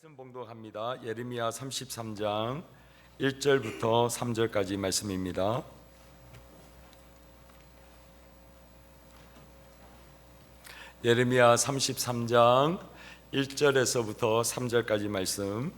말씀 봉독합니다. 예레미야 33장 1절부터 3절까지 말씀입니다. 예레미야 33장 1절에서부터 3절까지 말씀.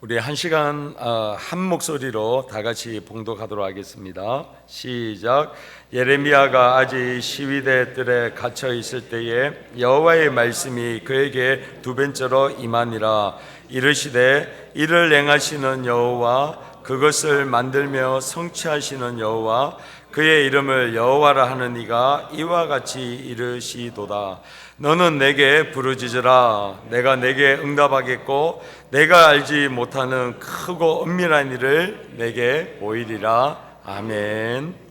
우리 한 시간 한 목소리로 다 같이 봉독하도록 하겠습니다. 시작. 예레미야가 아직 시위대 뜰에 갇혀 있을 때에 여호와의 말씀이 그에게 두 번째로 임하니라. 이르시되 이를 행하시는 여호와, 그것을 만들며 성취하시는 여호와, 그의 이름을 여호와라 하는 이가 이와 같이 이르시도다. 너는 내게 부르짖으라. 내가 내게 응답하겠고 내가 알지 못하는 크고 엄밀한 일을 내게 보이리라. 아멘.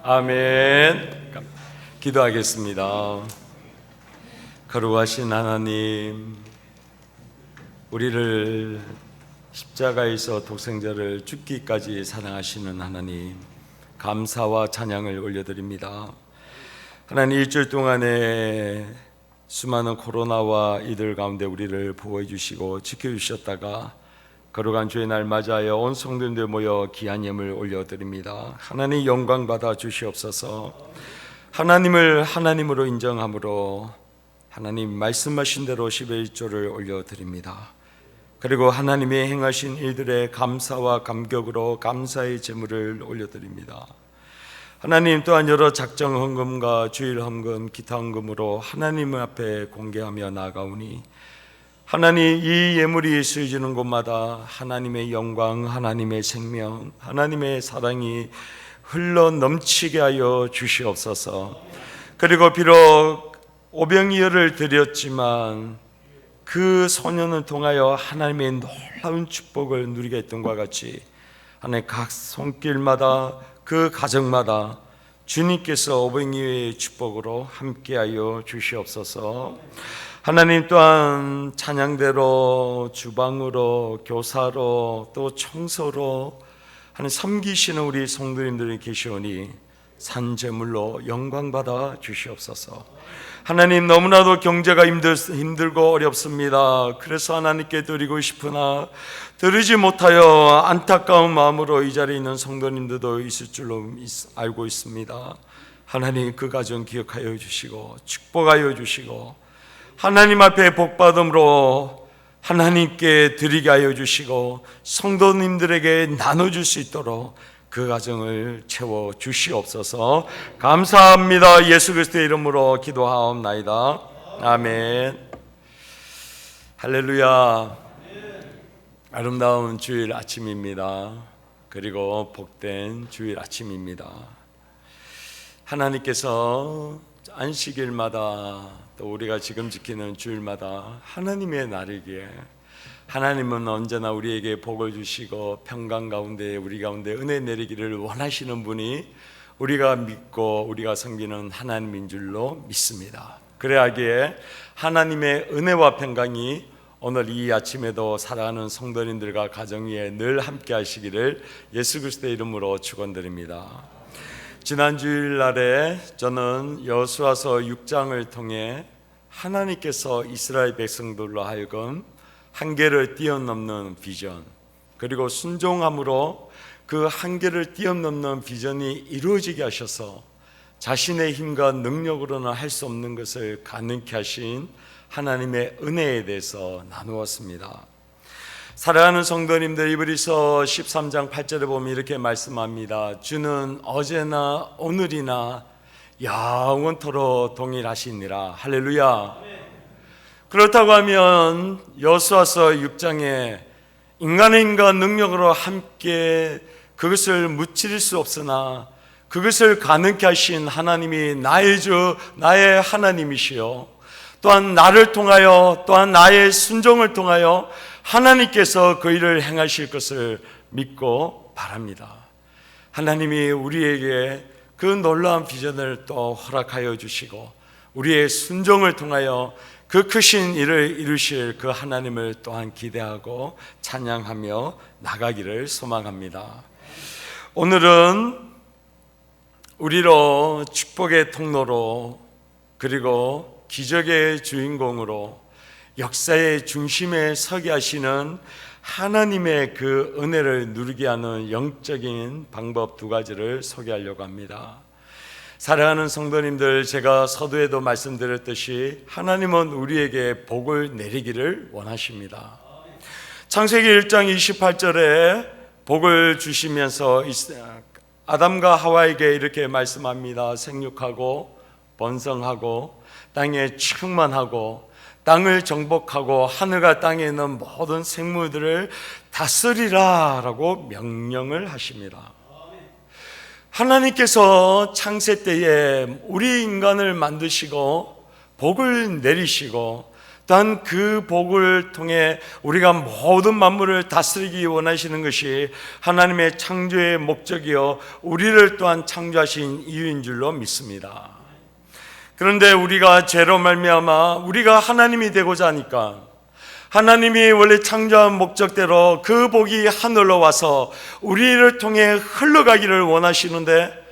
아멘. 기도하겠습니다. 거룩하신 하나님, 우리를 십자가에서 독생자를 죽기까지 사랑하시는 하나님, 감사와 찬양을 올려드립니다. 하나님, 일주일 동안에 수많은 코로나와 이들 가운데 우리를 보호해 주시고 지켜주셨다가 거룩한 주의 날 맞이하여 온 성도님들 모여 귀한 예물 올려드립니다. 하나님 영광 받아 주시옵소서. 하나님을 하나님으로 인정함으로 하나님 말씀하신 대로 11조를 올려드립니다. 그리고 하나님이 행하신 일들에 감사와 감격으로 감사의 제물을 올려드립니다. 하나님 또한 여러 작정 헌금과 주일 헌금, 기타 헌금으로 하나님 앞에 공개하며 나아가오니 하나님 이 예물이 쓰여지는 곳마다 하나님의 영광, 하나님의 생명, 하나님의 사랑이 흘러 넘치게 하여 주시옵소서. 그리고 비록 오병이어를 드렸지만 그 소년을 통하여 하나님의 놀라운 축복을 누리게 했던 것과 같이 하나님 각 손길마다 그 가정마다 주님께서 오병이어의 축복으로 함께하여 주시옵소서. 하나님 또한 찬양대로, 주방으로, 교사로, 또 청소로 하나님 섬기시는 우리 성도님들이 계시오니 산제물로 영광받아 주시옵소서. 하나님 너무나도 경제가 힘들고 어렵습니다. 그래서 하나님께 드리고 싶으나 드리지 못하여 안타까운 마음으로 이 자리에 있는 성도님들도 있을 줄로 알고 있습니다. 하나님 그 가정 기억하여 주시고 축복하여 주시고 하나님 앞에 복받음으로 하나님께 드리게 하여 주시고 성도님들에게 나눠줄 수 있도록 그 가정을 채워 주시옵소서. 감사합니다. 예수 그리스도의 이름으로 기도하옵나이다. 아멘. 할렐루야. 아름다운 주일 아침입니다. 그리고 복된 주일 아침입니다. 하나님께서 안식일마다 또 우리가 지금 지키는 주일마다 하나님의 날이기에 하나님은 언제나 우리에게 복을 주시고 평강 가운데 우리 가운데 은혜 내리기를 원하시는 분이 우리가 믿고 우리가 섬기는 하나님인 줄로 믿습니다. 그래야기에 하나님의 은혜와 평강이 오늘 이 아침에도 사랑하는 성도님들과 가정 위에 늘 함께 하시기를 예수 그리스도의 이름으로 축원드립니다. 지난 주일날에 저는 여호수아서 6장을 통해 하나님께서 이스라엘 백성들로 하여금 한계를 뛰어넘는 비전, 그리고 순종함으로 그 한계를 뛰어넘는 비전이 이루어지게 하셔서 자신의 힘과 능력으로는 할 수 없는 것을 가능케 하신 하나님의 은혜에 대해서 나누었습니다. 사랑하는 성도님들, 이브리서 13장 8절에 보면 이렇게 말씀합니다. 주는 어제나 오늘이나 영원토록 동일하시니라. 할렐루야. 그렇다고 하면 여호수아서 6장에 인간의 힘과 능력으로 함께 그것을 무찌를 수 없으나 그것을 가능케 하신 하나님이 나의 주, 나의 하나님이시요 또한 나를 통하여 또한 나의 순종을 통하여 하나님께서 그 일을 행하실 것을 믿고 바랍니다. 하나님이 우리에게 그 놀라운 비전을 또 허락하여 주시고 우리의 순종을 통하여 그 크신 일을 이루실 그 하나님을 또한 기대하고 찬양하며 나가기를 소망합니다. 오늘은 우리로 축복의 통로로 그리고 기적의 주인공으로 역사의 중심에 서게 하시는 하나님의 그 은혜를 누리게 하는 영적인 방법 두 가지를 소개하려고 합니다. 사랑하는 성도님들, 제가 서두에도 말씀드렸듯이 하나님은 우리에게 복을 내리기를 원하십니다. 창세기 1장 28절에 복을 주시면서 아담과 하와에게 이렇게 말씀합니다. 생육하고 번성하고 땅에 충만하고 땅을 정복하고 하늘과 땅에 있는 모든 생물들을 다스리라 라고 명령을 하십니다. 하나님께서 창세 때에 우리 인간을 만드시고 복을 내리시고 또한 그 복을 통해 우리가 모든 만물을 다스리기 원하시는 것이 하나님의 창조의 목적이요 우리를 또한 창조하신 이유인 줄로 믿습니다. 그런데 우리가 죄로 말미암아 우리가 하나님이 되고자 하니까 하나님이 원래 창조한 목적대로 그 복이 하늘로 와서 우리를 통해 흘러가기를 원하시는데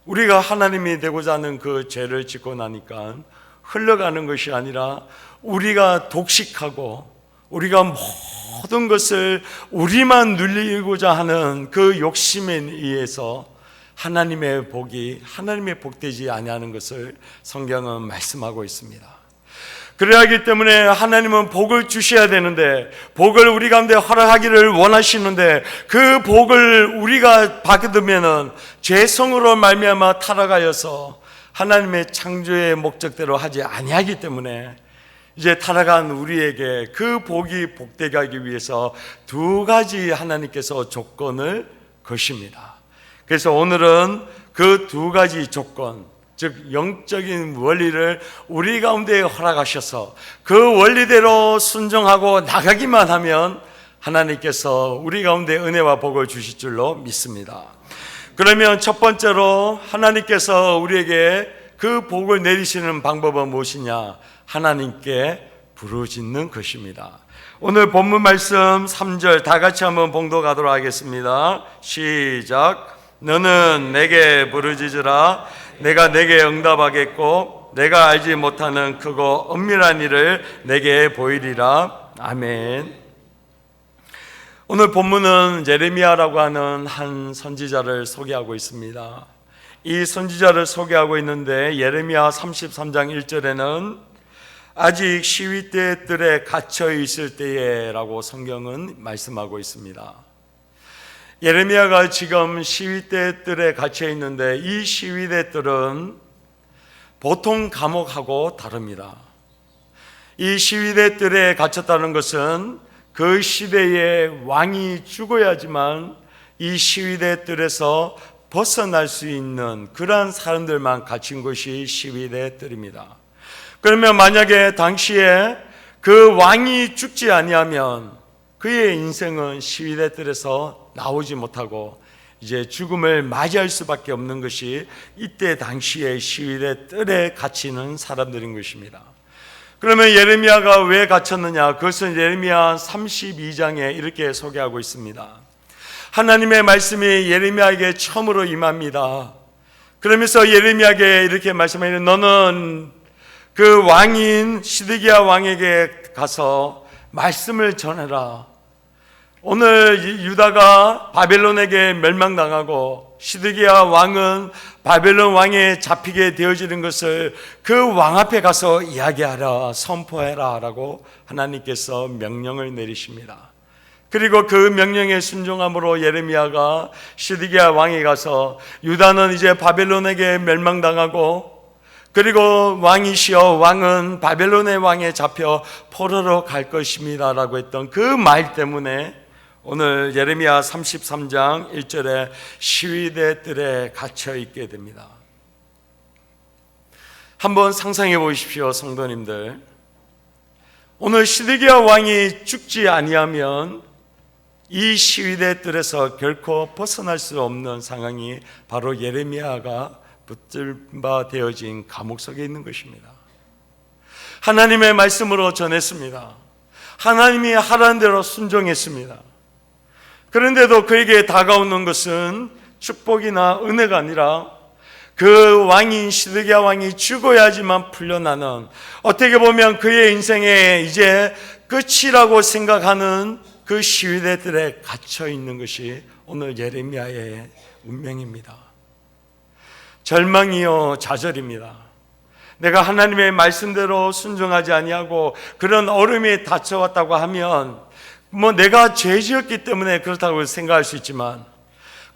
우리가 하나님이 되고자 하는 그 죄를 짓고 나니까 흘러가는 것이 아니라 우리가 독식하고 우리가 모든 것을 우리만 누리고자 하는 그 욕심에 의해서 하나님의 복되지 아니하는 것을 성경은 말씀하고 있습니다. 그래야 하기 때문에 하나님은 복을 주셔야 되는데, 복을 우리 가운데 허락하기를 원하시는데, 그 복을 우리가 받으면은 죄성으로 말미암아 타락하여서 하나님의 창조의 목적대로 하지 아니하기 때문에 이제 타락한 우리에게 그 복이 복되게 하기 위해서 두 가지 하나님께서 조건을 거십니다. 그래서 오늘은 그 두 가지 조건, 즉 영적인 원리를 우리 가운데 허락하셔서 그 원리대로 순종하고 나가기만 하면 하나님께서 우리 가운데 은혜와 복을 주실 줄로 믿습니다. 그러면 첫 번째로 하나님께서 우리에게 그 복을 내리시는 방법은 무엇이냐? 하나님께 부르짖는 것입니다. 오늘 본문 말씀 3절 다 같이 한번 봉독하도록 하겠습니다. 시작. 너는 내게 부르짖으라. 내가 내게 응답하겠고 내가 알지 못하는 크고 엄밀한 일을 내게 보이리라. 아멘. 오늘 본문은 예레미야라고 하는 한 선지자를 소개하고 있습니다. 이 선지자를 소개하고 있는데 예레미야 33장 1절에는 아직 시위대 뜰에 갇혀 있을 때에라고 성경은 말씀하고 있습니다. 예레미야가 지금 시위대 뜰에 갇혀 있는데 이 시위대 뜰은 보통 감옥하고 다릅니다. 이 시위대 뜰에 갇혔다는 것은 그 시대에 왕이 죽어야지만 이 시위대 뜰에서 벗어날 수 있는 그러한 사람들만 갇힌 곳이 시위대 뜰입니다. 그러면 만약에 당시에 그 왕이 죽지 아니하면 그의 인생은 시위대 뜰에서 나오지 못하고 이제 죽음을 맞이할 수밖에 없는 것이 이때 당시에 시위대 뜰에 갇히는 사람들인 것입니다. 그러면 예레미야가 왜 갇혔느냐? 그것은 예레미야 32장에 이렇게 소개하고 있습니다. 하나님의 말씀이 예레미야에게 처음으로 임합니다. 그러면서 예레미야에게 이렇게 말씀하니 너는 그 왕인 시드기야 왕에게 가서 말씀을 전해라. 오늘 유다가 바벨론에게 멸망당하고 시드기야 왕은 바벨론 왕에 잡히게 되어지는 것을 그 왕 앞에 가서 이야기하라, 선포해라 라고 하나님께서 명령을 내리십니다. 그리고 그 명령에 순종함으로 예레미야가 시드기야 왕에 가서 유다는 이제 바벨론에게 멸망당하고 그리고 왕이시여 왕은 바벨론의 왕에 잡혀 포로로 갈 것입니다 라고 했던 그 말 때문에 오늘 예레미야 33장 1절에 시위대 뜰에 갇혀 있게 됩니다. 한번 상상해 보십시오, 성도님들. 오늘 시드기야 왕이 죽지 아니하면 이 시위대 뜰에서 결코 벗어날 수 없는 상황이 바로 예레미야가 붙들바 되어진 감옥 속에 있는 것입니다. 하나님의 말씀으로 전했습니다. 하나님이 하라는 대로 순종했습니다. 그런데도 그에게 다가오는 것은 축복이나 은혜가 아니라 그 왕인 시드기야 왕이 죽어야지만 풀려나는, 어떻게 보면 그의 인생의 이제 끝이라고 생각하는 그 시위대들에 갇혀 있는 것이 오늘 예레미야의 운명입니다. 절망이요 좌절입니다. 내가 하나님의 말씀대로 순종하지 아니하고 그런 어려움에 닥쳐왔다고 하면 내가 죄 지었기 때문에 그렇다고 생각할 수 있지만,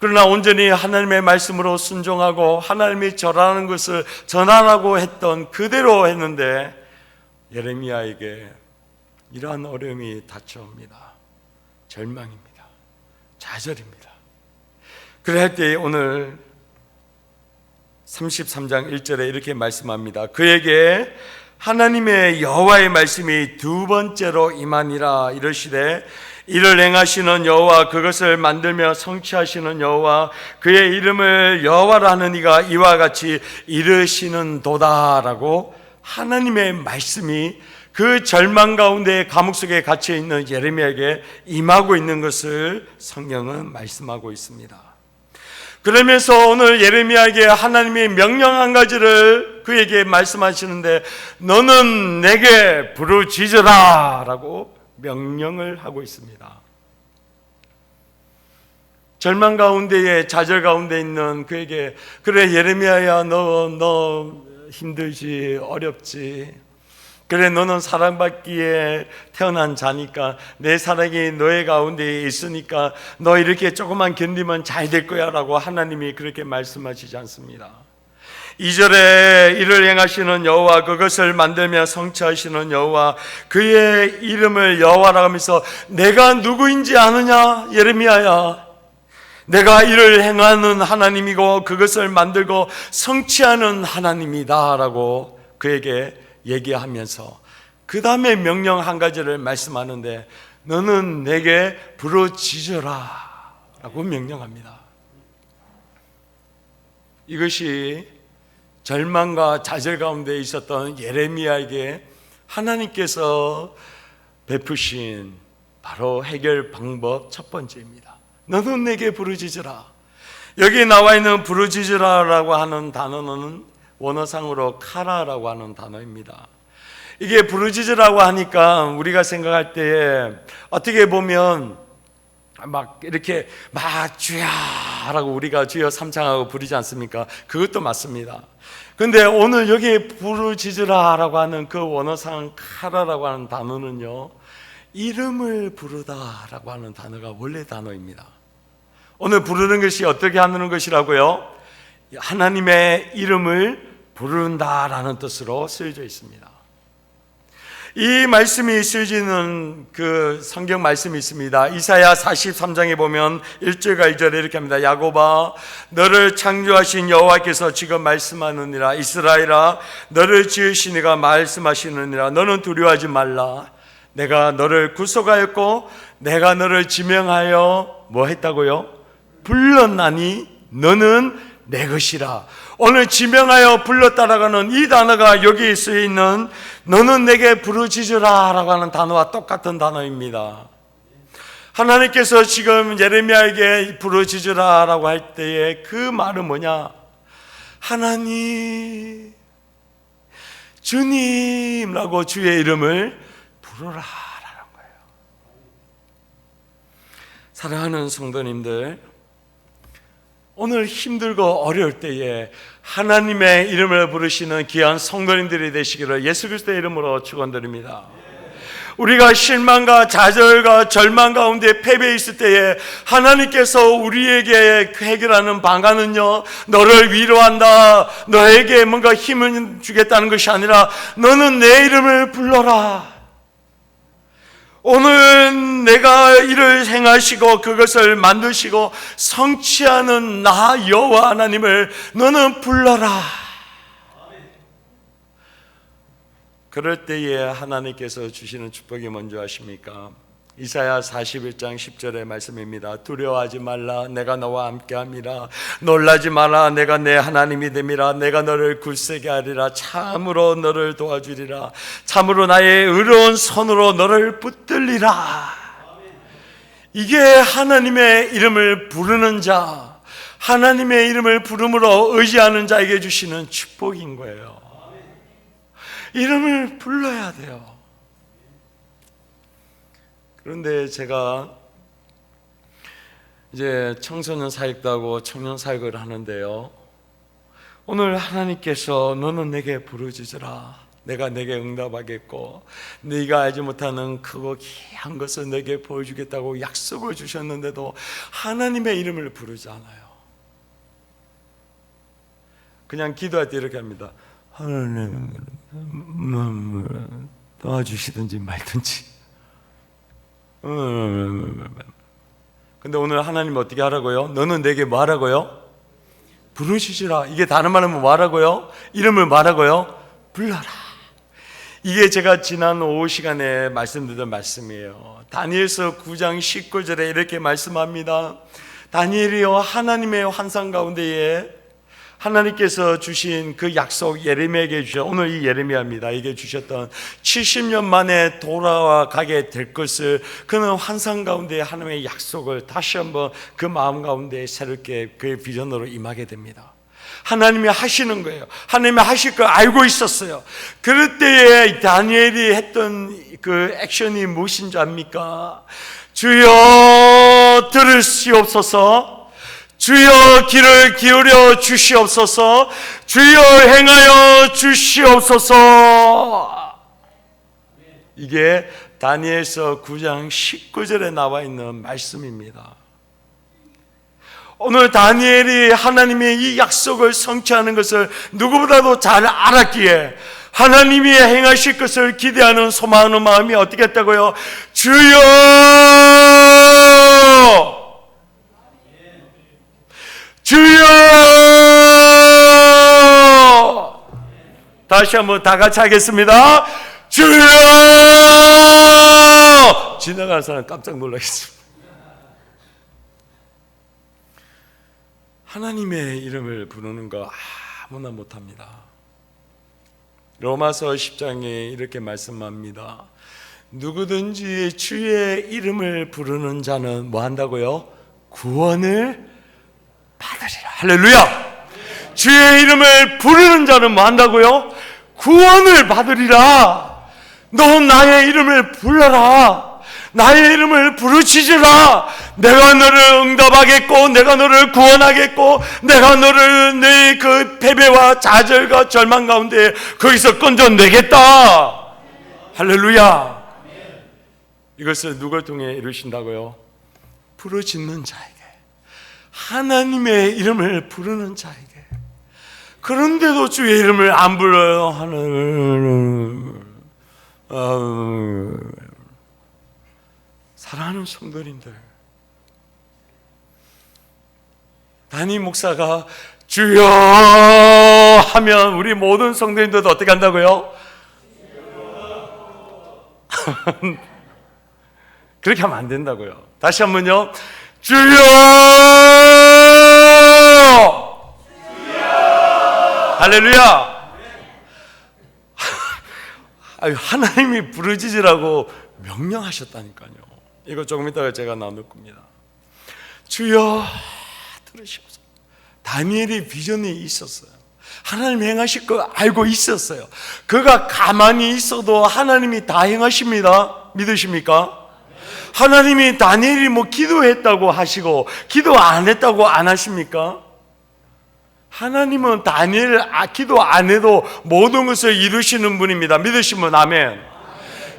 그러나 온전히 하나님의 말씀으로 순종하고 하나님이 전하는 것을 전하라고 했던 그대로 했는데 예레미야에게 이러한 어려움이 닥쳐옵니다. 절망입니다. 좌절입니다. 그럴 때 오늘 33장 1절에 이렇게 말씀합니다. 그에게 하나님의 여호와의 말씀이 두 번째로 임하니라. 이르시되 이를 행하시는 여호와, 그것을 만들며 성취하시는 여호와, 그의 이름을 여호와라 하는 이가 이와 같이 이르시는도다 라고 하나님의 말씀이 그 절망 가운데 감옥 속에 갇혀 있는 예레미야에게 임하고 있는 것을 성경은 말씀하고 있습니다. 그러면서 오늘 예레미야에게 하나님이 명령 한 가지를 그에게 말씀하시는데, 너는 내게 부르짖으라 라고 명령을 하고 있습니다. 절망 가운데에, 좌절 가운데 있는 그에게, 그래 예레미야야, 너 힘들지, 어렵지, 그래 너는 사랑받기에 태어난 자니까, 내 사랑이 너의 가운데 있으니까 너 이렇게 조금만 견디면 잘 될 거야 라고 하나님이 그렇게 말씀하시지 않습니다. 2절에 이를 행하시는 여호와, 그것을 만들며 성취하시는 여호와, 그의 이름을 여호와라고 하면서, 내가 누구인지 아느냐 예레미야야, 내가 이를 행하는 하나님이고 그것을 만들고 성취하는 하나님이다 라고 그에게 얘기하면서 그 다음에 명령 한 가지를 말씀하는데, 너는 내게 부르짖으라 라고 명령합니다. 이것이 절망과 좌절 가운데 있었던 예레미야에게 하나님께서 베푸신 바로 해결 방법 첫 번째입니다. 너는 내게 부르짖으라. 여기 나와 있는 부르짖으라라고 하는 단어는 원어상으로 카라라고 하는 단어입니다. 이게 부르짖으라고 하니까 우리가 생각할 때에 어떻게 보면 막 이렇게 막 주야라고 우리가 주여 삼창하고 부르지 않습니까? 그것도 맞습니다. 근데 오늘 여기 부르짖으라라고 하는 그 원어상 카라라고 하는 단어는요, 이름을 부르다라고 하는 단어가 원래 단어입니다. 오늘 부르는 것이 어떻게 하는 것이라고요? 하나님의 이름을 부른다라는 뜻으로 쓰여져 있습니다. 이 말씀이 쓰여지는 그 성경 말씀이 있습니다. 이사야 43장에 보면 1절과 2절에 이렇게 합니다. 야곱아, 너를 창조하신 여호와께서 지금 말씀하느니라. 이스라엘아, 너를 지으신 이가 말씀하시느니라. 너는 두려워하지 말라. 내가 너를 구속하였고 내가 너를 지명하여 뭐 했다고요? 불렀나니 너는 내 것이라. 오늘 지명하여 불렀다라고 이 단어가 여기 쓰여 있는 너는 내게 부르짖으라 라고 하는 단어와 똑같은 단어입니다. 하나님께서 지금 예레미야에게 부르짖으라 라고 할 때에 그 말은 뭐냐? 하나님, 주님 라고 주의 이름을 부르라 라는 거예요. 사랑하는 성도님들, 오늘 힘들고 어려울 때에 하나님의 이름을 부르시는 귀한 성도님들이 되시기를 예수 그리스도의 이름으로 축원드립니다. 우리가 실망과 좌절과 절망 가운데 패배해 있을 때에 하나님께서 우리에게 해결하는 방안은요, 너를 위로한다, 너에게 뭔가 힘을 주겠다는 것이 아니라 너는 내 이름을 불러라. 오늘 내가 이를 행하시고 그것을 만드시고 성취하는 나 여호와 하나님을 너는 불러라. 그럴 때에 하나님께서 주시는 축복이 뭔지 아십니까? 이사야 41장 10절의 말씀입니다. 두려워하지 말라, 내가 너와 함께함이라. 놀라지 마라, 내가 내 하나님이 됨이라. 내가 너를 굳세게 하리라. 참으로 너를 도와주리라. 참으로 나의 의로운 손으로 너를 붙들리라. 이게 하나님의 이름을 부르는 자, 하나님의 이름을 부름으로 의지하는 자에게 주시는 축복인 거예요. 이름을 불러야 돼요. 그런데 제가 이제 청소년 사역도 하고 청년 사역을 하는데요, 오늘 하나님께서 너는 내게 부르짖으라, 내가 내게 응답하겠고 네가 알지 못하는 크고 귀한 것을 내게 보여주겠다고 약속을 주셨는데도 하나님의 이름을 부르지 않아요. 그냥 기도할 때 이렇게 합니다. 하나님 도와주시든지 말든지. 근데 오늘 하나님 어떻게 하라고요? 너는 내게 뭐 하라고요? 부르시라. 이게 다른 말하면 뭐 하라고요? 이름을 말하고요? 불러라. 이게 제가 지난 오후 시간에 말씀드렸던 말씀이에요. 다니엘서 9장 19절에 이렇게 말씀합니다. 다니엘이요, 하나님의 환상 가운데에 하나님께서 주신 그 약속, 예레미야에게 주셔, 오늘 이 예레미야입니다. 이게 주셨던 70년 만에 돌아가게 될 것을, 그는 환상 가운데 하나님의 약속을 다시 한번 그 마음 가운데 새롭게 그 비전으로 임하게 됩니다. 하나님이 하시는 거예요. 하나님이 하실 걸 알고 있었어요. 그럴 때에 다니엘이 했던 그 액션이 무엇인 줄 압니까? 주여 들으시옵소서, 주여 귀를 기울여 주시옵소서, 주여 행하여 주시옵소서. 이게 다니엘서 9장 19절에 나와 있는 말씀입니다. 오늘 다니엘이 하나님의 이 약속을 성취하는 것을 누구보다도 잘 알았기에 하나님이 행하실 것을 기대하는 소망하는 마음이 어떻게 했다고요? 주여! 주여! 다시 한번 다 같이 하겠습니다. 주여! 지나가는 사람 깜짝 놀라겠습니다. 하나님의 이름을 부르는 거 아무나 못합니다. 로마서 10장에 이렇게 말씀합니다. 누구든지 주의 이름을 부르는 자는 뭐 한다고요? 구원을 받으리라. 할렐루야! 주의 이름을 부르는 자는 뭐 한다고요? 구원을 받으리라. 너 나의 이름을 불러라. 나의 이름을 부르짖으라. 내가 너를 응답하겠고, 내가 너를 구원하겠고, 내가 너를 내 그 패배와 좌절과 절망 가운데 거기서 건져내겠다. 할렐루야. 이것을 누굴 통해 이루신다고요? 부르짖는 자에게, 하나님의 이름을 부르는 자에게. 그런데도 주의 이름을 안 불러요. 하나님, 사랑하는 성도님들, 담임 목사가 주여 하면 우리 모든 성도님들도 어떻게 한다고요? 그렇게 하면 안 된다고요. 다시 한번요. 주여! 할렐루야! 하나님이 부르짖으라고 명령하셨다니까요. 이거 조금 이따가 제가 나눌 겁니다. 주여 들으시옵소서. 다니엘이 비전이 있었어요. 하나님 행하실 거 알고 있었어요. 그가 가만히 있어도 하나님이 다 행하십니다. 믿으십니까? 하나님이 다니엘이 뭐 기도했다고 하시고 기도 안 했다고 안 하십니까? 하나님은 다니엘 기도 안 해도 모든 것을 이루시는 분입니다. 믿으시면 아멘.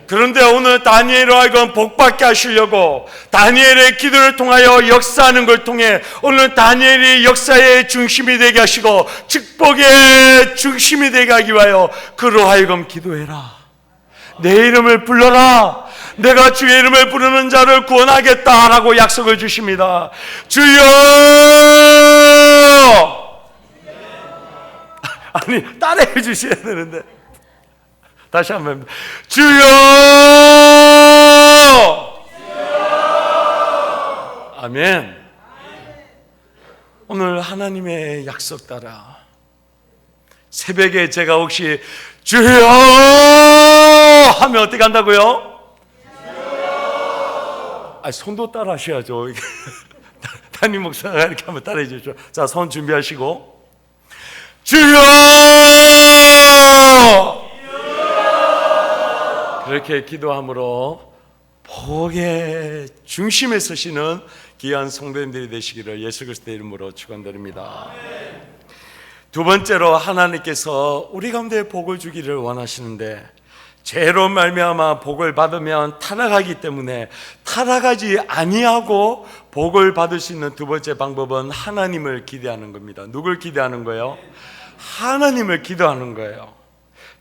그런데 오늘 다니엘로 하여금 복받게 하시려고 다니엘의 기도를 통하여 역사하는 걸 통해 오늘 다니엘이 역사의 중심이 되게 하시고 축복의 중심이 되게 하기 위하여 그로 하여금 기도해라. 내 이름을 불러라. 내가 주의 이름을 부르는 자를 구원하겠다라고 약속을 주십니다. 주여! 아니, 따라해 주셔야 되는데. 다시 한번. 주여! 아멘. 오늘 하나님의 약속 따라 새벽에 제가 혹시 주여 하면 어떻게 한다고요? 손도 따라 하셔야죠. 담임 목사가 이렇게 한번 따라해 주십시오. 자, 손 준비하시고 주여! 그렇게 기도함으로 복의 중심에 서시는 귀한 성도님들이 되시기를 예수 그리스도의 이름으로 축원드립니다. 두 번째로 하나님께서 우리 가운데 복을 주기를 원하시는데 죄로 말미암아 복을 받으면 타락하기 때문에 타락하지 아니하고 복을 받을 수 있는 두 번째 방법은 하나님을 기대하는 겁니다. 누굴 기대하는 거예요? 하나님을 기도하는 거예요.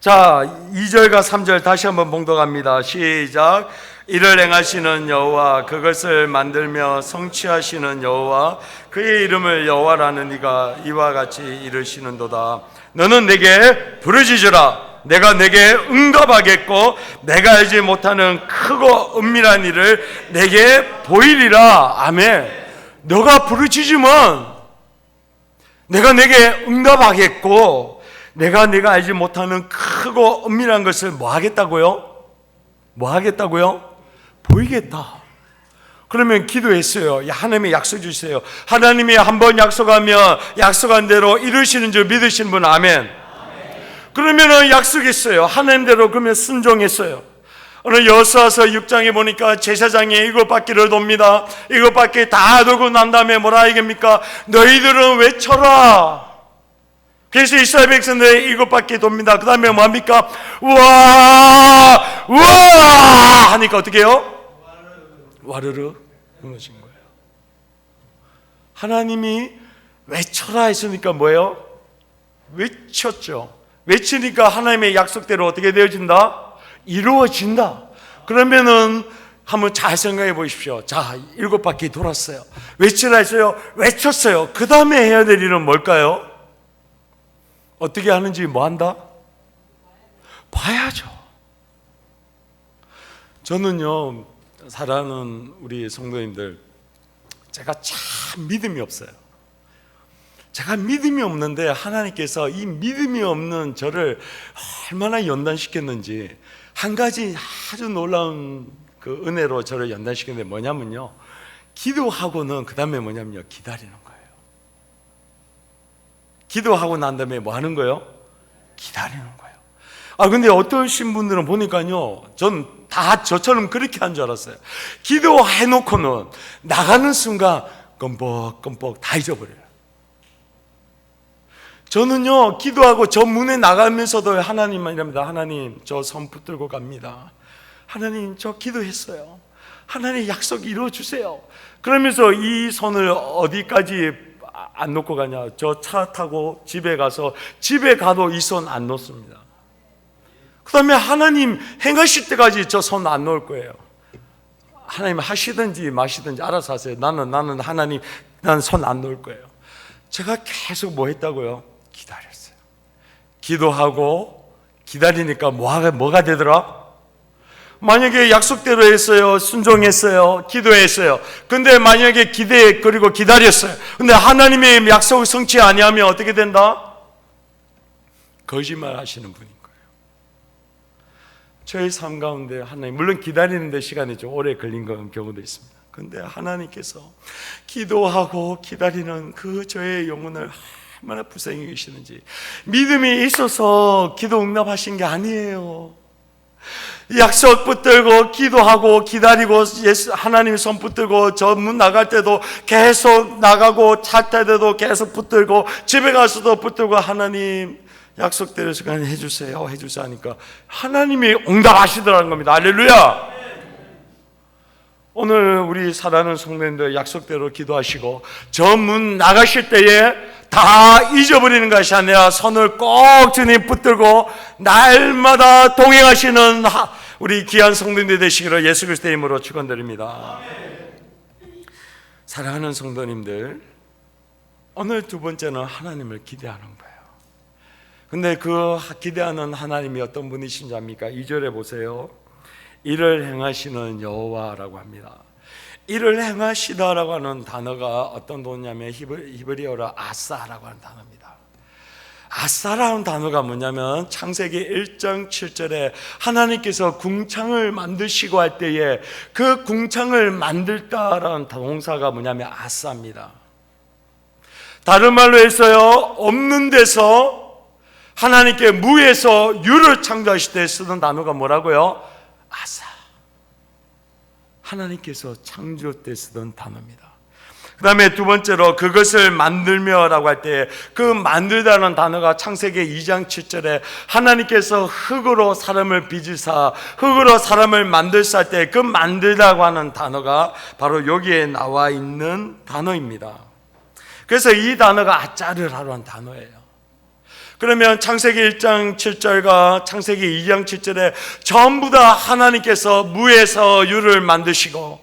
자, 2절과 3절 다시 한번 봉독합니다. 시작. 이를 행하시는 여호와, 그것을 만들며 성취하시는 여호와, 그의 이름을 여호와라는 이가 이와 같이 이르시는도다. 너는 내게 부르짖으라. 내가 내게 응답하겠고 내가 알지 못하는 크고 은밀한 일을 내게 보이리라. 아멘. 너가 부르짖으면 내가 내게 응답하겠고, 내가 알지 못하는 크고 은밀한 것을 뭐 하겠다고요? 뭐 하겠다고요? 보이겠다. 그러면 기도했어요. 하나님의 약속 주세요. 하나님이 한번 약속하면 약속한 대로 이루시는 줄 믿으시는 분 아멘. 그러면은 약속했어요. 하나님대로 그러면 순종했어요. 오늘 여호수아서 6장에 보니까 제사장이 일곱 바퀴를 돕니다. 일곱 바퀴 다 돌고 난 다음에 뭐라 얘기합니까? 너희들은 외쳐라. 그래서 이스라엘 백성들이 일곱 바퀴 돕니다. 그 다음에 뭐합니까? 우와 우와 하니까 어떻게 해요? 와르르 무너진 거예요. 하나님이 외쳐라 했으니까 뭐예요? 외쳤죠. 외치니까 하나님의 약속대로 어떻게 되어진다? 이루어진다. 그러면은 한번 잘 생각해 보십시오. 자, 일곱 바퀴 돌았어요. 외치라 했어요. 외쳤어요. 그 다음에 해야 될 일은 뭘까요? 어떻게 하는지 뭐 한다? 봐야죠. 저는요, 사랑하는 우리 성도님들, 제가 참 믿음이 없어요. 제가 믿음이 없는데 하나님께서 이 믿음이 없는 저를 얼마나 연단시켰는지, 한 가지 아주 놀라운 그 은혜로 저를 연단시켰는데 뭐냐면요, 기도하고는 그 다음에 뭐냐면요, 기다리는 거예요. 기도하고 난 다음에 뭐 하는 거예요? 기다리는 거예요. 근데 어떠신 분들은 보니까요, 전 다 저처럼 그렇게 한 줄 알았어요. 기도해놓고는 나가는 순간 껌뻑껌뻑 다 잊어버려요. 저는요, 기도하고 저 문에 나가면서도 하나님만 이랍니다. 하나님, 저 손 붙들고 갑니다. 하나님, 저 기도했어요. 하나님 약속 이루어주세요. 그러면서 이 손을 어디까지 안 놓고 가냐? 저 차 타고 집에 가서, 집에 가도 이 손 안 놓습니다. 그 다음에 하나님 행하실 때까지 저 손 안 놓을 거예요. 하나님 하시든지 마시든지 알아서 하세요. 나는 하나님, 난 손 안 놓을 거예요. 제가 계속 뭐 했다고요? 기다렸어요. 기도하고 기다리니까 뭐가 되더라? 만약에 약속대로 했어요. 순종했어요. 기도했어요. 근데 만약에 그리고 기다렸어요. 근데 하나님의 약속을 성취 아니하면 어떻게 된다? 거짓말 하시는 분인 거예요. 저희 삶 가운데 하나님, 물론 기다리는데 시간이 좀 오래 걸린 경우도 있습니다. 근데 하나님께서 기도하고 기다리는 그 저의 영혼을 얼마나 불쌍히 계시는지, 믿음이 있어서 기도 응답하신 게 아니에요. 약속 붙들고 기도하고 기다리고 하나님 손 붙들고 저 문 나갈 때도 계속 나가고 차 탈 때도 계속 붙들고 집에 가서도 붙들고 하나님 약속대로 시간 해주세요 하니까 하나님이 응답하시더라는 겁니다. 할렐루야. 오늘 우리 사랑하는 성도님들 약속대로 기도하시고 저 문 나가실 때에 다 잊어버리는 것이 아니라 손을 꼭 주님 붙들고 날마다 동행하시는 우리 귀한 성도님들 되시기를 예수 그리스도의 이름으로 축원드립니다. 사랑하는 성도님들, 오늘 두 번째는 하나님을 기대하는 거예요. 근데 그 기대하는 하나님이 어떤 분이신지 압니까? 2절에 보세요. 이를 행하시는 여호와라고 합니다. 이를 행하시다라고 하는 단어가 어떤 단어냐면 히브리어로 아사라고 하는 단어입니다. 아사라는 단어가 뭐냐면 창세기 1장 7절에 하나님께서 궁창을 만드시고 할 때에 그 궁창을 만들다라는 동사가 뭐냐면 아사입니다. 다른 말로 해서요, 없는 데서 하나님께 무에서 유를 창조하실 때 쓰던 단어가 뭐라고요? 아사. 하나님께서 창조 때 쓰던 단어입니다. 그 다음에 두 번째로 그것을 만들며 라고 할 때 그 만들다는 단어가 창세기 2장 7절에 하나님께서 흙으로 사람을 빚으사 흙으로 사람을 만들사 할 때 그 만들다고 하는 단어가 바로 여기에 나와 있는 단어입니다. 그래서 이 단어가 아짜르라고 하는 단어예요. 그러면 창세기 1장 7절과 창세기 2장 7절에 전부 다 하나님께서 무에서 유를 만드시고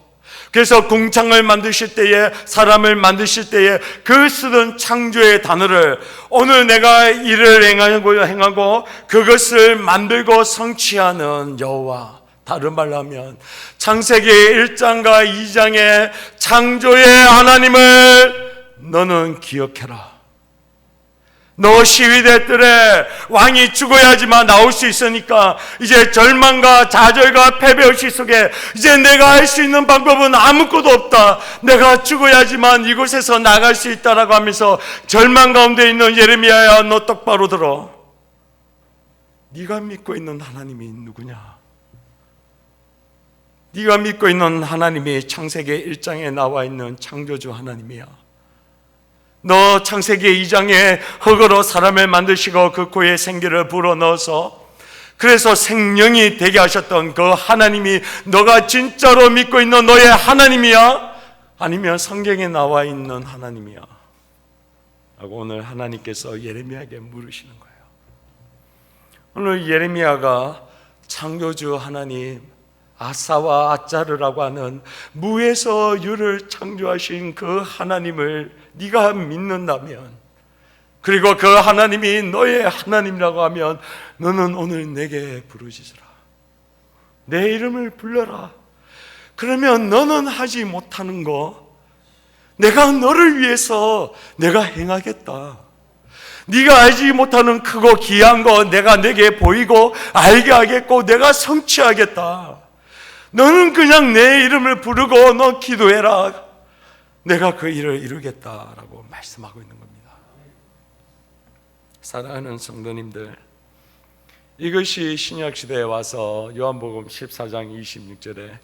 그래서 궁창을 만드실 때에 사람을 만드실 때에 그 쓰던 창조의 단어를 오늘 내가 이를 행하고 그것을 만들고 성취하는 여호와, 다른 말로 하면 창세기 1장과 2장의 창조의 하나님을 너는 기억해라. 너 시위대 뜰에 왕이 죽어야지만 나올 수 있으니까 이제 절망과 좌절과 패배의식 속에 이제 내가 할 수 있는 방법은 아무것도 없다. 내가 죽어야지만 이곳에서 나갈 수 있다라고 하면서 절망 가운데 있는 예레미야야, 너 똑바로 들어. 네가 믿고 있는 하나님이 누구냐? 네가 믿고 있는 하나님이 창세기 1장에 나와 있는 창조주 하나님이야. 너 창세기 2장에 흙으로 사람을 만드시고 그 코에 생기를 불어넣어서 그래서 생명이 되게 하셨던 그 하나님이 너가 진짜로 믿고 있는 너의 하나님이야? 아니면 성경에 나와 있는 하나님이야? 라고 오늘 하나님께서 예레미야에게 물으시는 거예요. 오늘 예레미야가 창조주 하나님 아사와 아짜르라고 하는 무에서 유를 창조하신 그 하나님을 네가 믿는다면, 그리고 그 하나님이 너의 하나님이라고 하면 너는 오늘 내게 부르짖으라. 내 이름을 불러라. 그러면 너는 하지 못하는 거 내가 너를 위해서 내가 행하겠다. 네가 알지 못하는 크고 귀한 거 내가 내게 보이고 알게 하겠고 내가 성취하겠다. 너는 그냥 내 이름을 부르고 너 기도해라. 내가 그 일을 이루겠다라고 말씀하고 있는 겁니다. 사랑하는 성도님들, 이것이 신약시대에 와서 요한복음 14장 26절에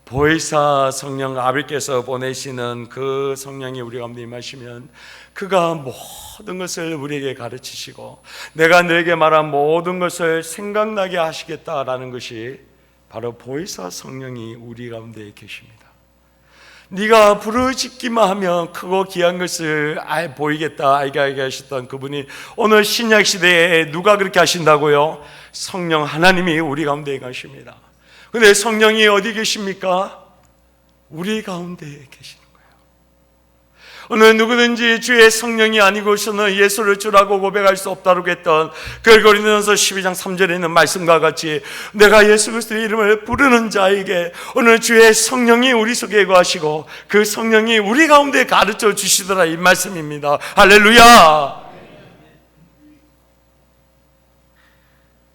보혜사 성령 아버지께서 보내시는 그 성령이 우리 가운데 임하시면 그가 모든 것을 우리에게 가르치시고 내가 너에게 말한 모든 것을 생각나게 하시겠다라는 것이 바로 보혜사 성령이 우리 가운데 계십니다. 네가 부르짖기만 하면 크고 귀한 것을 보이겠다, 알게 하게 하셨던 그분이 오늘 신약시대에 누가 그렇게 하신다고요? 성령 하나님이 우리 가운데 계십니다. 그런데 성령이 어디 계십니까? 우리 가운데 계시는 거예요. 오늘 누구든지 주의 성령이 아니고서는 예수를 주라고 고백할 수 없다고 했던 고린도전서 12장 3절에 있는 말씀과 같이 내가 예수 그리스도의 이름을 부르는 자에게 오늘 주의 성령이 우리 속에 거하시고 그 성령이 우리 가운데 가르쳐 주시더라, 이 말씀입니다. 할렐루야.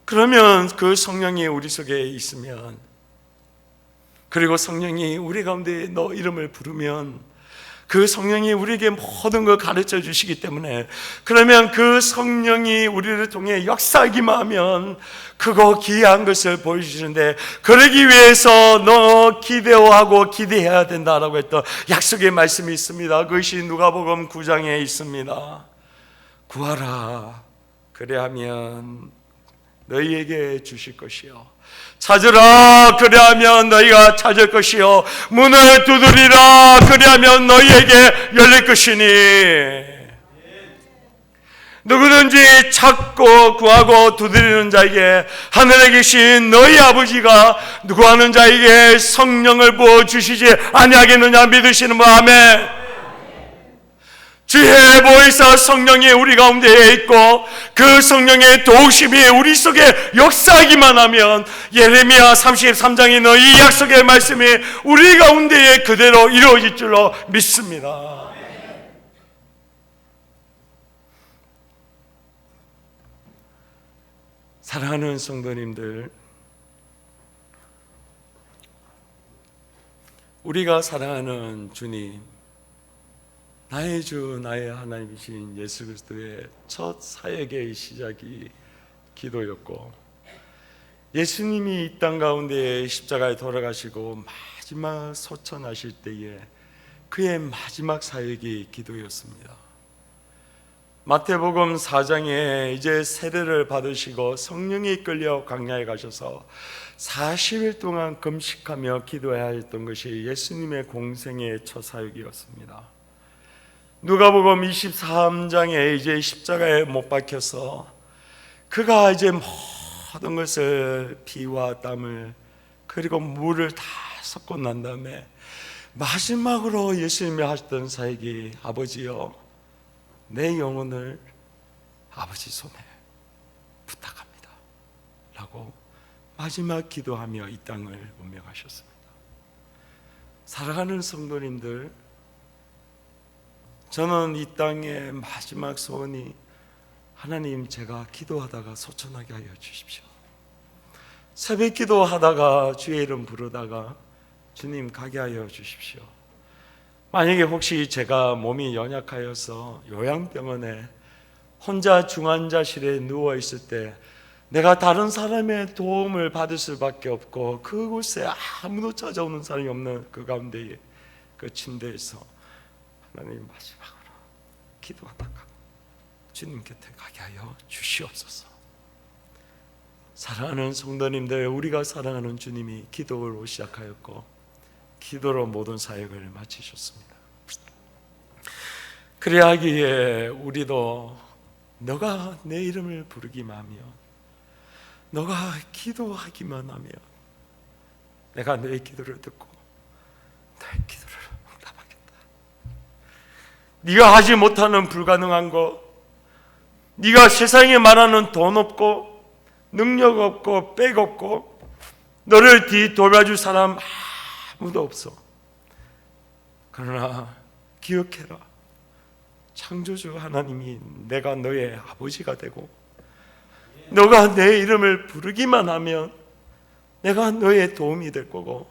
그러면 그 성령이 우리 속에 있으면, 그리고 성령이 우리 가운데 너 이름을 부르면 그 성령이 우리에게 모든 걸 가르쳐 주시기 때문에, 그러면 그 성령이 우리를 통해 역사하기만 하면 크고 귀한 것을 보여주시는데, 그러기 위해서 너 기대하고 기대해야 된다라고 했던 약속의 말씀이 있습니다. 그것이 누가복음 9장에 있습니다. 구하라, 그래야면 너희에게 주실 것이요, 찾으라, 그리하면 너희가 찾을 것이요, 문을 두드리라, 그리하면 너희에게 열릴 것이니. 누구든지 찾고 구하고 두드리는 자에게 하늘에 계신 너희 아버지가 구하는 자에게 성령을 부어주시지 아니하겠느냐 믿으시는 분 아멘. 주의 보혜사 성령이 우리 가운데에 있고 그 성령의 도우심이 우리 속에 역사하기만 하면 예레미야 33장에 있는 이 약속의 말씀이 우리 가운데에 그대로 이루어질 줄로 믿습니다. 사랑하는 성도님들, 우리가 사랑하는 주님, 나의 주 나의 하나님이신 예수 그리스도의 첫 사역의 시작이 기도였고, 예수님이 이 땅 가운데 십자가에 돌아가시고 마지막 소천하실 때에 그의 마지막 사역이 기도였습니다. 마태복음 4장에 이제 세례를 받으시고 성령이 이끌려 광야에 가셔서 40일 동안 금식하며 기도해야 했던 것이 예수님의 공생의 첫 사역이었습니다. 누가복음 23장에 이제 십자가에 못 박혀서 그가 이제 모든 것을 피와 땀을 그리고 물을 다 섞고 난 다음에 마지막으로 예수님이 하셨던 사역이 아버지여, 내 영혼을 아버지 손에 부탁합니다 라고 마지막 기도하며 이 땅을 운명하셨습니다. 사랑하는 성도님들, 저는 이 땅의 마지막 소원이 하나님, 제가 기도하다가 소천하게 하여 주십시오. 새벽 기도하다가 주의 이름 부르다가 주님 가게 하여 주십시오. 만약에 혹시 제가 몸이 연약하여서 요양병원에 혼자 중환자실에 누워 있을 때 내가 다른 사람의 도움을 받을 수밖에 없고 그곳에 아무도 찾아오는 사람이 없는 그 가운데 그 침대에서 하나님 마지막으로 기도하다가 주님 곁에 가게 하여 주시옵소서. 사랑하는 성도님들, 우리가 사랑하는 주님이 기도로 시작하였고 기도로 모든 사역을 마치셨습니다. 그래야 하기에 우리도 너가 내 이름을 부르기만 하면, 너가 기도하기만 하면 내가 너의 기도를 듣고 너의 기도를 응답하겠다. 네가 하지 못하는 불가능한 것, 네가 세상에 말하는 돈 없고 능력 없고 백 없고 너를 뒤돌아줄 사람 아무도 없어. 그러나 기억해라, 창조주 하나님이 내가 너의 아버지가 되고 너가 내 이름을 부르기만 하면 내가 너의 도움이 될 거고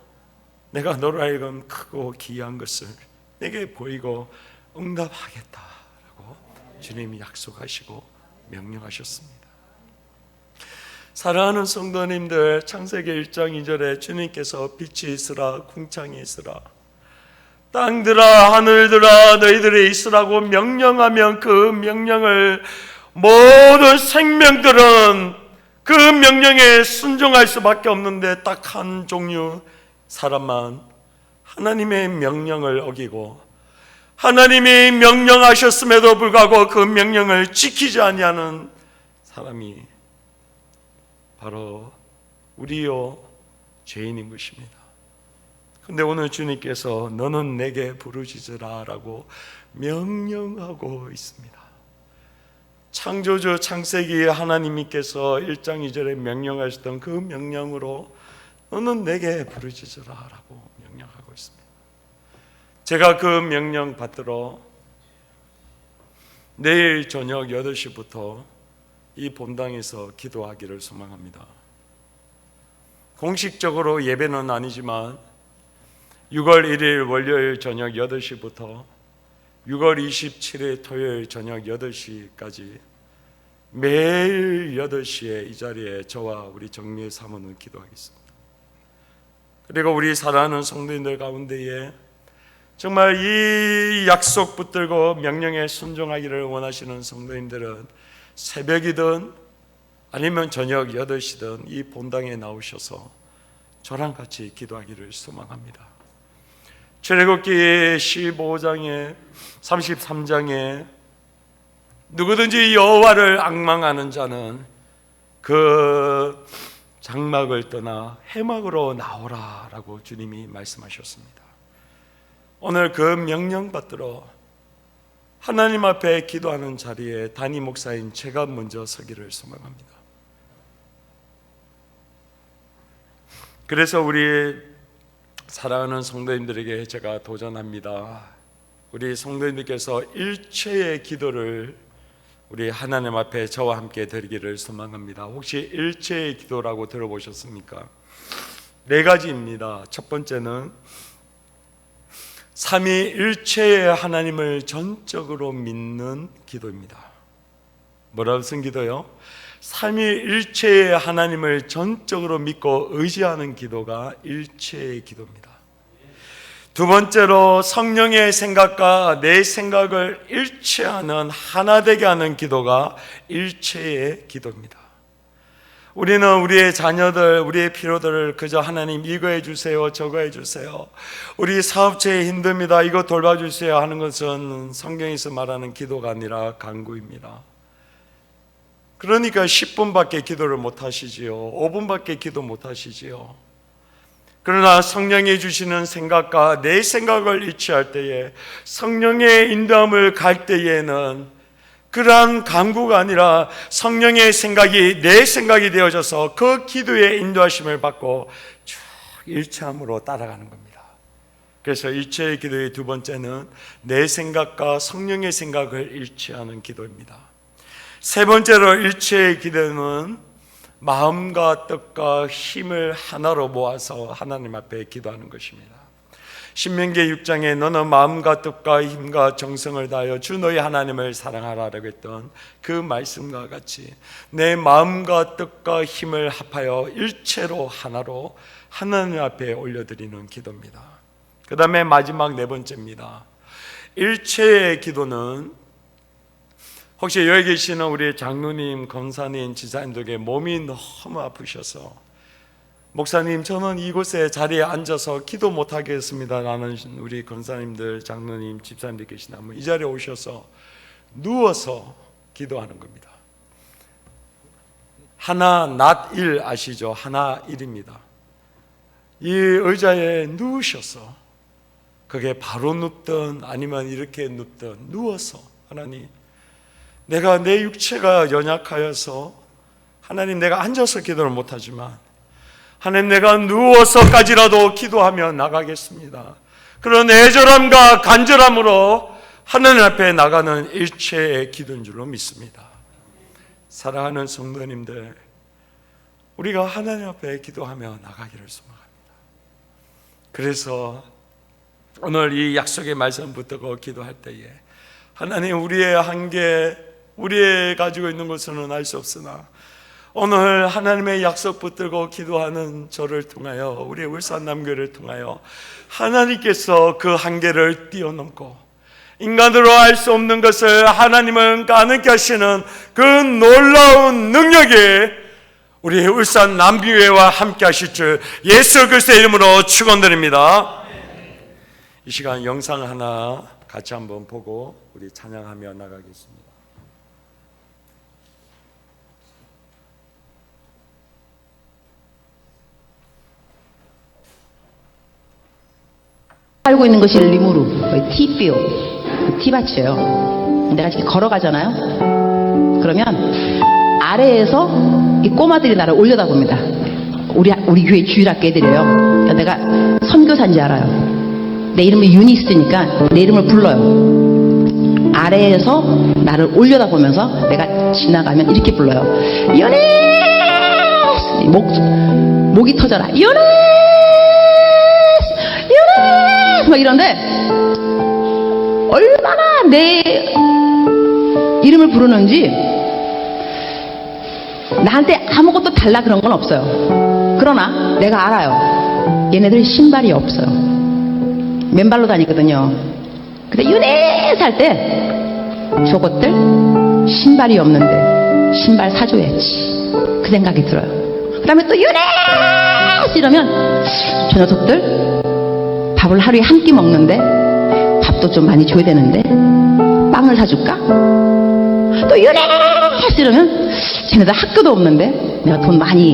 내가 너로 하여금 크고 귀한 것을 내게 보이고 응답하겠다라고 주님이 약속하시고 명령하셨습니다. 사랑하는 성도님들, 창세기 1장 2절에 주님께서 빛이 있으라 궁창이 있으라 땅들아 하늘들아 너희들이 있으라고 명령하면 그 명령을 모든 생명들은 그 명령에 순종할 수밖에 없는데 딱 한 종류 사람만 하나님의 명령을 어기고 하나님이 명령하셨음에도 불구하고 그 명령을 지키지 아니하는 사람이 바로 우리요 죄인인 것입니다. 근데 오늘 주님께서 너는 내게 부르짖으라 라고 명령하고 있습니다. 창조주 창세기 하나님께서 1장 2절에 명령하셨던 그 명령으로 너는 내게 부르짖으라 라고 명령하고 있습니다. 제가 그 명령 받들어 내일 저녁 8시부터 이 본당에서 기도하기를 소망합니다. 공식적으로 예배는 아니지만 6월 1일 월요일 저녁 8시부터 6월 27일 토요일 저녁 8시까지 매일 8시에 이 자리에 저와 우리 정미애 사모는 기도하겠습니다. 그리고 우리 사랑하는 성도님들 가운데에 정말 이 약속 붙들고 명령에 순종하기를 원하시는 성도님들은 새벽이든 아니면 저녁 8시든 이 본당에 나오셔서 저랑 같이 기도하기를 소망합니다. 출애굽기 15장에 33장에 누구든지 여호와를 앙망하는 자는 그 장막을 떠나 해막으로 나오라 라고 주님이 말씀하셨습니다. 오늘 그 명령 받들어 하나님 앞에 기도하는 자리에 단임 목사인 제가 먼저 서기를 소망합니다. 그래서 우리 사랑하는 성도님들에게 제가 도전합니다. 우리 성도님들께서 일체의 기도를 우리 하나님 앞에 저와 함께 드리기를 소망합니다. 혹시 일체의 기도라고 들어보셨습니까? 4가지입니다. 첫 번째는 삼위일체의 하나님을 전적으로 믿는 기도입니다. 뭐라고 쓴 기도요? 삼위일체의 하나님을 전적으로 믿고 의지하는 기도가 일체의 기도입니다. 두 번째로 성령의 생각과 내 생각을 일치하는 하나 되게 하는 기도가 일체의 기도입니다. 우리는 우리의 자녀들, 우리의 필요들을 그저 하나님 이거 해주세요, 저거 해주세요, 우리 사업체에 힘듭니다, 이거 돌봐주세요 하는 것은 성경에서 말하는 기도가 아니라 간구입니다. 그러니까 10분밖에 기도를 못 하시지요. 5분밖에 기도 못 하시지요. 그러나 성령이 주시는 생각과 내 생각을 일치할 때에, 성령의 인도함을 갈 때에는 그러한 간구가 아니라 성령의 생각이 내 생각이 되어져서 그 기도의 인도하심을 받고 쭉 일치함으로 따라가는 겁니다. 그래서 일체의 기도의 두 번째는 내 생각과 성령의 생각을 일치하는 기도입니다. 세 번째로 일체의 기도는 마음과 뜻과 힘을 하나로 모아서 하나님 앞에 기도하는 것입니다. 신명기 6장에 너는 마음과 뜻과 힘과 정성을 다하여 주 너희 하나님을 사랑하라라고 했던 그 말씀과 같이 내 마음과 뜻과 힘을 합하여 일체로 하나로 하나님 앞에 올려드리는 기도입니다. 그 다음에 마지막 네 번째입니다. 일체의 기도는 혹시 여기 계시는 우리 장로님, 권사님, 지사님들에게 몸이 너무 아프셔서 목사님 저는 이곳에 자리에 앉아서 기도 못하겠습니다 라는 우리 권사님들, 장로님, 집사님들 계시다면 이 자리에 오셔서 누워서 기도하는 겁니다. 하나 낫1 아시죠? 하나 1입니다. 이 의자에 누우셔서 그게 바로 눕든 아니면 이렇게 눕든 누워서 하나님 내가 내 육체가 연약하여서 하나님 내가 앉아서 기도를 못하지만 하나님 내가 누워서까지라도 기도하며 나가겠습니다. 그런 애절함과 간절함으로 하나님 앞에 나가는 일체의 기도인 줄로 믿습니다. 사랑하는 성도님들, 우리가 하나님 앞에 기도하며 나가기를 소망합니다. 그래서 오늘 이 약속의 말씀 붙들고 기도할 때에 하나님 우리의 한계, 우리의 가지고 있는 것은 알 수 없으나 오늘 하나님의 약속 붙들고 기도하는 저를 통하여 우리 울산남교회를 통하여 하나님께서 그 한계를 뛰어넘고 인간으로 알 수 없는 것을 하나님은 가능케 하시는 그 놀라운 능력이 우리 울산남교회와 함께 하실 줄 예수 그리스도의 이름으로 축원드립니다. 이 시간 영상 하나 같이 한번 보고 우리 찬양하며 나가겠습니다. 살고 있는 것이 리무르, 티뷰, 티밭이에요. 내가 지금 걸어가잖아요. 그러면 아래에서 이 꼬마들이 나를 올려다봅니다. 우리 교회 주일학교 애들이에요. 내가 선교사인지 알아요. 내 이름이 유니스니까 내 이름을 불러요. 아래에서 나를 올려다보면서 내가 지나가면 이렇게 불러요. 유니스! 목이 터져라. 유니스! 막 이런데 얼마나 내 이름을 부르는지 나한테 아무것도 달라 그런 건 없어요. 그러나 내가 알아요. 얘네들 신발이 없어요. 맨발로 다니거든요. 근데 유네스 할 때 저것들 신발이 없는데 신발 사줘야지 그 생각이 들어요. 그 다음에 또 유네스 이러면 저 녀석들 밥을 하루에 한 끼 먹는데 밥도 좀 많이 줘야 되는데 빵을 사줄까? 또 유네스 이러면 쟤네들 학교도 없는데 내가 돈 많이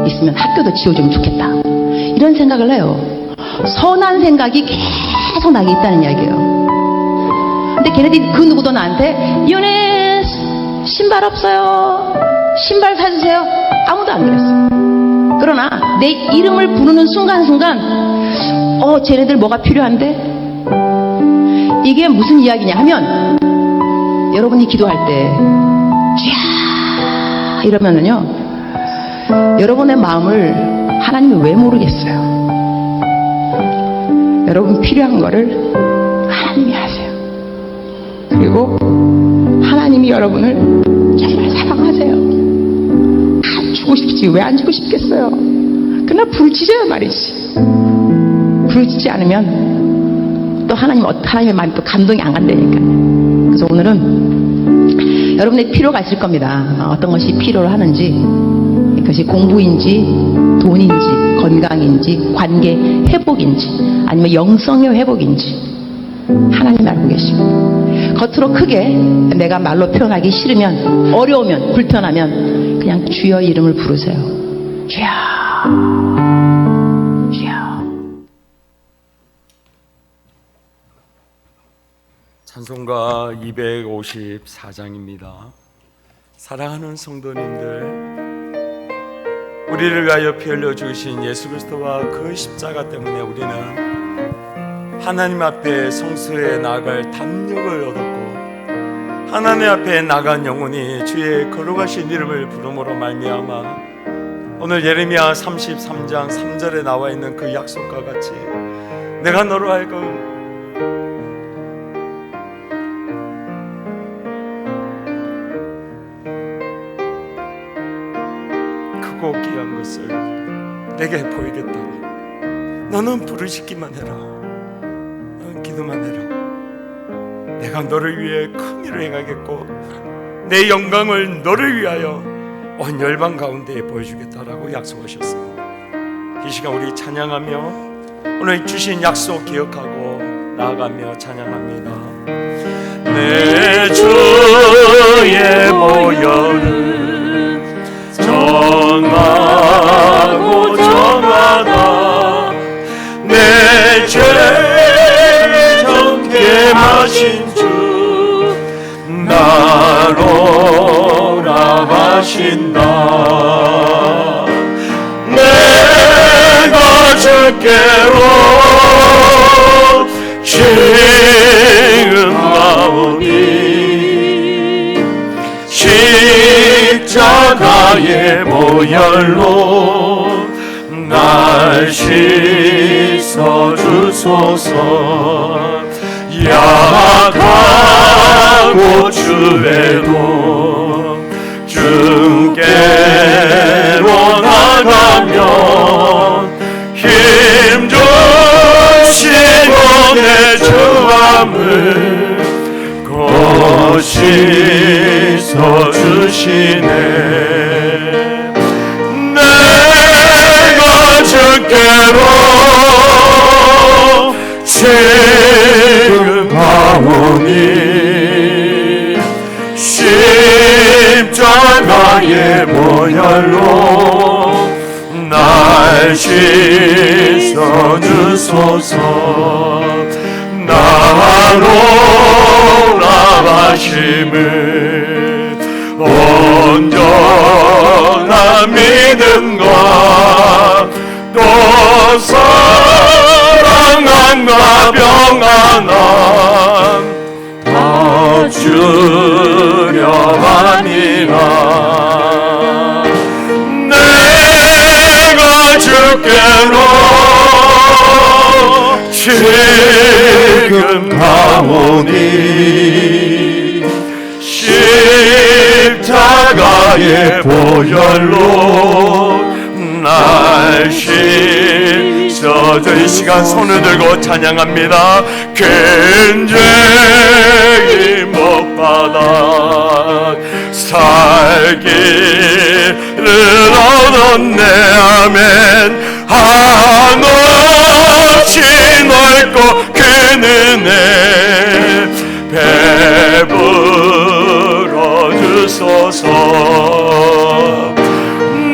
있으면 학교도 지어주면 좋겠다. 이런 생각을 해요. 선한 생각이 계속 나게 있다는 이야기예요. 근데 걔네들이 그 누구도 나한테 유네스 신발 없어요, 신발 사주세요, 아무도 안 그랬어요. 그러나 내 이름을 부르는 순간순간 쟤네들 뭐가 필요한데? 이게 무슨 이야기냐 하면 여러분이 기도할 때 쥐야 이러면은요 여러분의 마음을 하나님이 왜 모르겠어요. 여러분 필요한 거를 하나님이 하세요. 그리고 하나님이 여러분을 정말 사랑하세요. 안 주고 싶지 왜 안 주고 싶겠어요. 그러나 부르짖어야 말이지. 부르짖지 않으면 또 하나님의 마음이 또 감동이 안 간다니까. 그래서 오늘은 여러분의 필요가 있을 겁니다. 어떤 것이 필요로 하는지, 그것이 공부인지 돈인지 건강인지 관계 회복인지 아니면 영성의 회복인지 하나님 알고 계십니다. 겉으로 크게 내가 말로 표현하기 싫으면 어려우면 불편하면 그냥 주여 이름을 부르세요. 주여 주여. 찬송가 254장입니다. 사랑하는 성도님들, 우리를 위하여 피 흘려 죽으신 예수 그리스도와 그 십자가 때문에 우리는 하나님 앞에 성소에 나아갈 담력을 얻었고 하나님 앞에 나간 영혼이 주의 거룩하신 이름을 부름으로 말미암아 오늘 예레미야 33장 3절에 나와 있는 그 약속과 같이 내가 너로 하여금 크고 귀한 것을 내게 보이겠다. 너는 부르짖기만 해라. 너는 기도만 해라. 내가 너를 위해 큰 일을 행하겠고 내 영광을 너를 위하여 온 열방 가운데에 보여주겠다라고 약속하셨습니다. 이 시간 우리 찬양하며 오늘 주신 약속 기억하고 나아가며 찬양합니다. 내 주의 보혈은 정하고 정하다 내 죄를 정케 하신 주 나로 나가신다. 내가 주께로 지금 나오니 십자가의 보혈로 날 씻어주소서. 약하고 주에도 주께로 나가면 힘주시고 내 주함을 곧 씻어주시네. 내가 주께로 지금 가오니 십자가의 보혈로 날 씻어주소서. 나로 나가심을 온전한 믿음과 또 사랑함과 평안함 다 주려하니라. 내가 주께로 지금 가오니 십자가의 보혈로 날 씻어줘. 이 시간 손을 들고 찬양합니다. 큰 죄인 못 받아 살기를 얻었네. 아멘. 한없이 넓고 그 은혜 베풀어 주소서.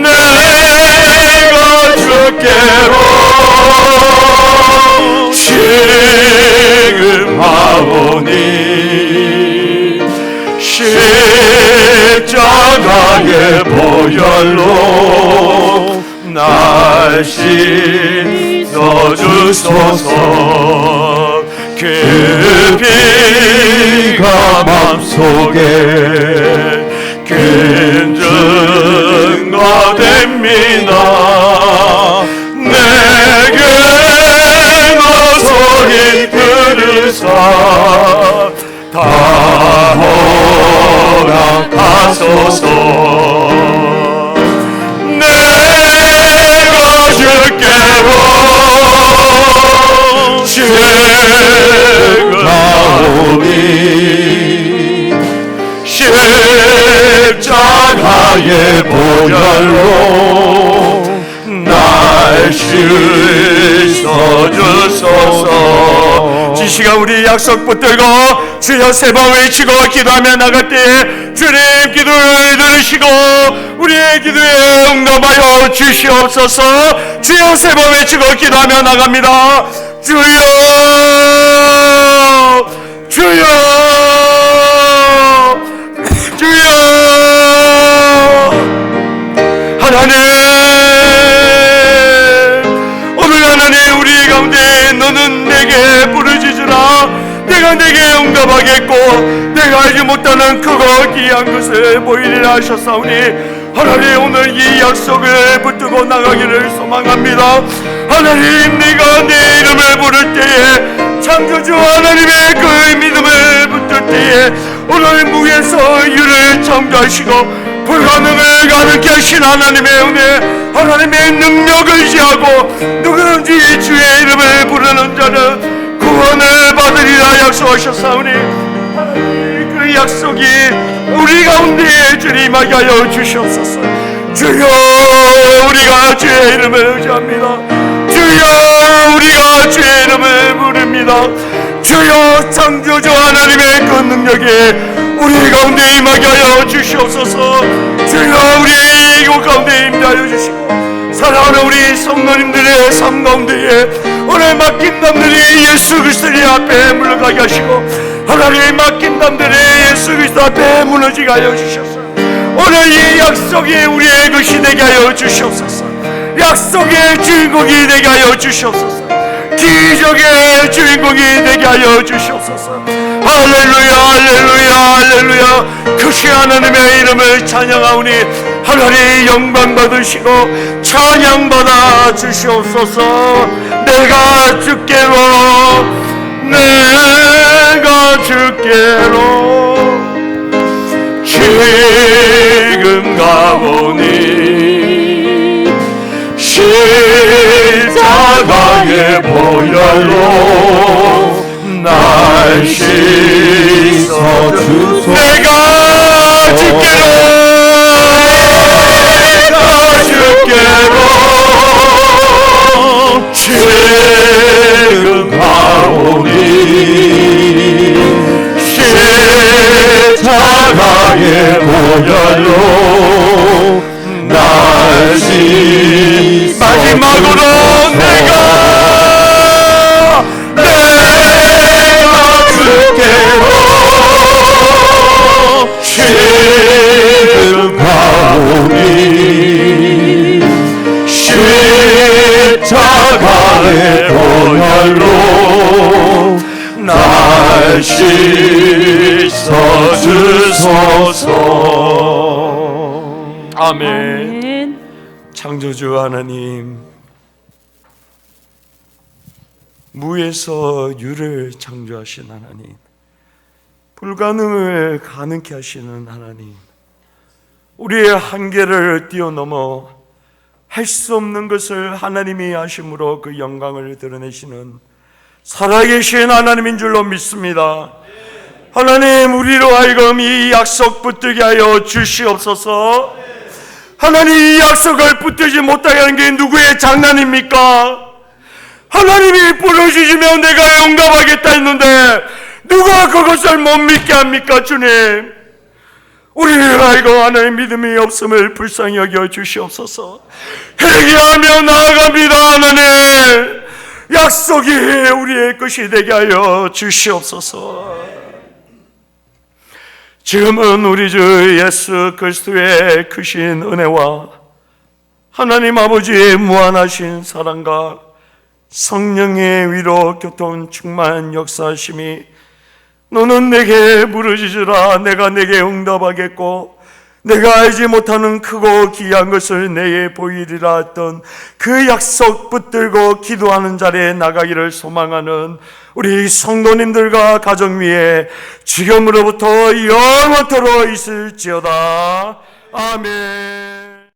내가 주께로 지금 하오니 십자가의 보혈로 날 씻어주소서. 그 피가 맘속에 큰 증거 됩니다. 내게 너 소리 들으사 다 허락하소서. 내가 주께로 지금 나오니 십자가의 보혈로 날 씻어주소서. 이 시간 우리 약속 붙들고 주여 세 번 외치고 기도하며 나갈 때에 주님 기도를 들으시고 우리의 기도에 응답하여 주시옵소서. 주여 세 번 외치고 기도하며 나갑니다. 주여 주여 주여. 하나님, 오늘 하나님 우리 가운데 너는 내게 부르짖으라. 내가 내게 응답하겠고 내가 알지 못하는 크고 귀한 것을 보이리라 하셨사오니 하나님, 오늘 이 약속을 붙들고 나가기를 소망합니다. 하나님, 내가 내 이름을 부를 때에 창조주 하나님의 그 믿음을 붙들 때에 오늘 무에서 유를 창조하시고 불가능을 가능케 하신 하나님의 은혜, 하나님의 능력을 의지하고 누구든지 주의 이름을 부르는 자는 구원을 받으리라 약속하셨사오니 하나님, 그 약속이 우리 가운데 주님에게 하여 주시옵소서. 주여, 우리가 주의 이름을 의지합니다. 주여, 우리가 주의 이름을 부릅니다. 주여, 창조주 하나님의 그 능력이 우리 가운데 임하게 하여 주시옵소서. 주여, 우리 이곳 가운데 임하여 주시고 사랑하는 우리 성도님들의 삶 가운데에 오늘 맡긴 남들이 예수 그리스도의 앞에 물러가게 하시고 하나님, 맡긴 남들이 예수 그리스도 앞에 무너지게 하여 주시옵소서. 오늘 이 약속이 우리의 것이 되게 하여 주시옵소서. 약속의 주인공이 되게 하여 주시옵소서. 기적의 주인공이 되게 하여 주시옵소서. 할렐루야, 할렐루야, 할렐루야. 크신 하나님의 이름을 찬양하오니 하나님 영광 받으시고 찬양 받아 주시옵소서. 내가 주께로, 내가 주께로 지금 가보니 십자가의 보혈로 날 씻어주소. 내가 주께로, 내가 주께로 지금 가오니 십자가의 보혈로 날 씻어. 마지막으로 내가 주께로 지금 가오니 십자가의 보혈로 날 씻어주소서. 아멘. 창조주 하나님, 무에서 유를 창조하신 하나님, 불가능을 가능케 하시는 하나님, 우리의 한계를 뛰어넘어 할 수 없는 것을 하나님이 하심으로 그 영광을 드러내시는 살아계신 하나님인 줄로 믿습니다. 하나님, 우리로 하여금 이 약속 붙들게 하여 주시옵소서. 하나님, 이 약속을 붙들지 못하게 하는 게 누구의 장난입니까? 하나님이 부르시면 내가 응답하겠다 했는데 누가 그것을 못 믿게 합니까? 주님, 우리를 알고 하나님 믿음이 없음을 불쌍히 여겨 주시옵소서. 회개하며 나아갑니다. 하나님, 약속이 우리의 것이 되게 하여 주시옵소서. 지금은 우리 주 예수 그리스도의 크신 은혜와 하나님 아버지의 무한하신 사랑과 성령의 위로 교통 충만 역사하심이 너는 내게 부르짖으라 내가 내게 응답하겠고 내가 알지 못하는 크고 귀한 것을 내게 보이리라 했던 그 약속 붙들고 기도하는 자리에 나가기를 소망하는 우리 성도님들과 가정 위에 지금으로부터 영원토록 있을지어다. 아멘.